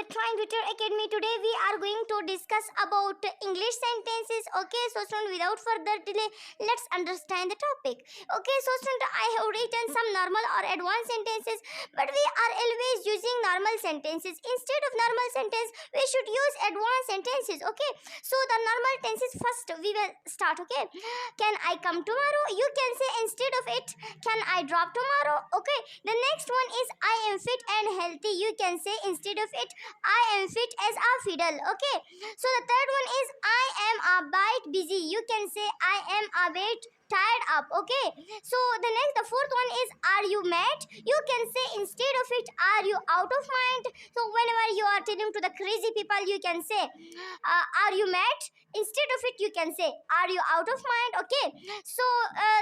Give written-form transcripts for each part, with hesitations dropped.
the Trying Tutor Academy. Today we are going to discuss about English sentences. Okay, so student, without further delay, let's understand the topic. Okay, so student, I have written some normal or advanced sentences, but we are always using normal sentences. Instead of normal sentence, we should use advanced sentences. Okay, so the normal tenses first we will start. Okay, can I come tomorrow? You can say instead of it, can I drop tomorrow? Okay, the next one is I am fit and healthy. You can say instead of it, I am fit as a fiddle. Okay, so the third one is I am a bit busy. You can say I am a bit tired up. Okay, so the fourth one is are you mad? You can say instead of it, are you out of mind? So whenever you are telling to the crazy people, you can say are you mad? Instead of it, you can say are you out of mind? Okay, so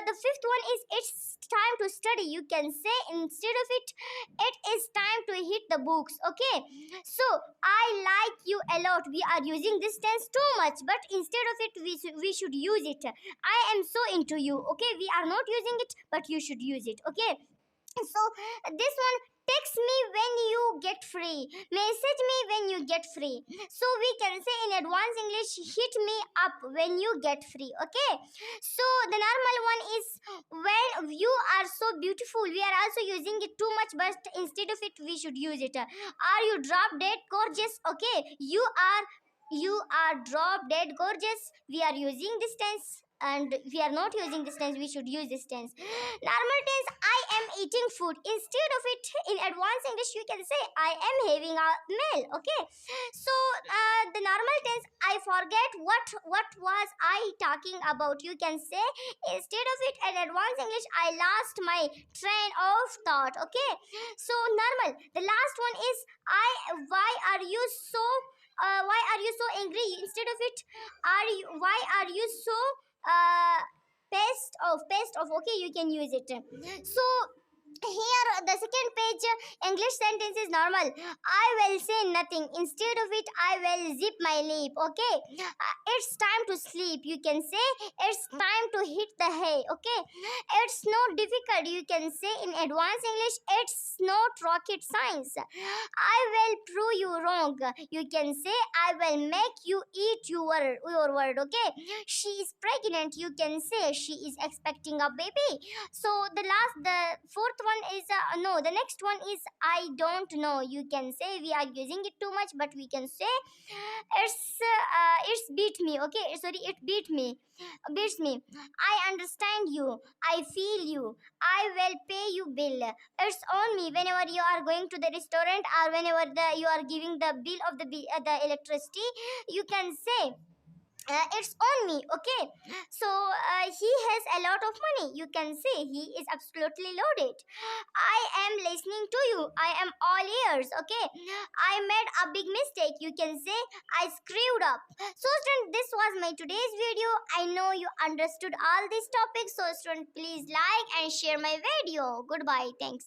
the fifth one is it's time to study. You can say instead of it, it is time to hit the books. Okay, so I like you a lot. We are using this tense too much, but instead of it, we should use it. I am so into you. Okay, we are not using it, but you should use it. Okay, so this one, text me when you get free, message me when you get free. So we can say in advanced English, hit me up when you get free. Okay, so the normal one is when you are so beautiful. We are also using it too much, but instead of it, we should use it. Are you drop dead gorgeous? Okay, you are drop dead gorgeous. We are using this tense, and we are not using this tense. We should use this tense. Normal tense, I am eating food. Instead of it, in advanced English, you can say I am having a meal. Okay, so the normal tense, I forget what was I talking about. You can say instead of it, in advanced English, I lost my train of thought. Okay, so normal. The last one is why are you so angry? Instead of it, why are you so pest of? Okay, you can use it. So here the second page, English sentence is normal. I will say nothing. Instead of it, I will zip my lip. Okay, it's time to sleep. You can say it's time to hit the hay. Okay, it's not difficult. You can say in advanced English, it's not rocket science. I will prove you wrong. You can say I will make you eat your word. Okay, she is pregnant. You can say she is expecting a baby. So the fourth one is no. The next one is I don't know. You can say we are using it too much, but we can say it's beat me. Okay, sorry, it beats me. I understand you. I feel you. I will pay you bill. It's on me. Whenever you are going to the restaurant, or whenever you are giving the bill of the electricity, you can say it's on me. Okay, so he has a lot of money. You can say he is absolutely loaded. I am listening to you. I am all ears. Okay, I made a big mistake. You can say I screwed up. So student, this was my today's video. I know you understood all these topics. So student, please like and share my video. Goodbye. Thanks.